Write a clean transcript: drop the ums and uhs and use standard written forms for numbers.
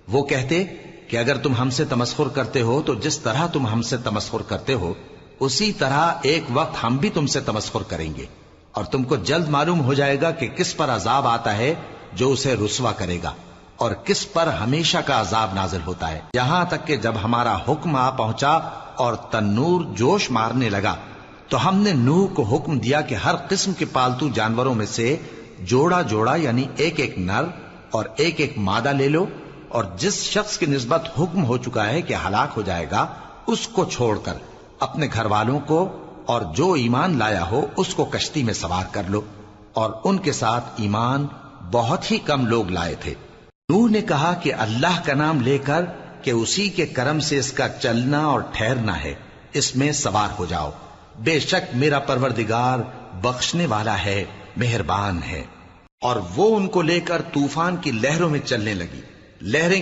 وہ کہتے کہ اگر تم ہم سے تمسخر کرتے ہو تو جس طرح تم ہم سے تمسخر کرتے ہو اسی طرح ایک وقت ہم بھی تم سے تمسخر کریں گے، اور تم کو جلد معلوم ہو جائے گا کہ کس پر عذاب آتا ہے جو اسے رسوا کرے گا، اور کس پر ہمیشہ کا عذاب نازل ہوتا ہے، یہاں تک کہ جب ہمارا حکم آ پہنچا اور تنور جوش مارنے لگا تو ہم نے نوح کو حکم دیا کہ ہر قسم کے پالتو جانوروں میں سے جوڑا جوڑا یعنی ایک ایک نر اور ایک ایک مادہ لے لو، اور جس شخص کی نسبت حکم ہو چکا ہے کہ ہلاک ہو جائے گا اس کو چھوڑ کر اپنے گھر والوں کو اور جو ایمان لایا ہو اس کو کشتی میں سوار کر لو، اور ان کے ساتھ ایمان بہت ہی کم لوگ لائے تھے۔ نوح نے کہا کہ اللہ کا نام لے کر کہ اسی کے کرم سے اس کا چلنا اور ٹھہرنا ہے، اس میں سوار ہو جاؤ، بے شک میرا پروردگار بخشنے والا ہے، مہربان ہے۔ اور وہ ان کو لے کر طوفان کی لہروں میں چلنے لگی، لہریں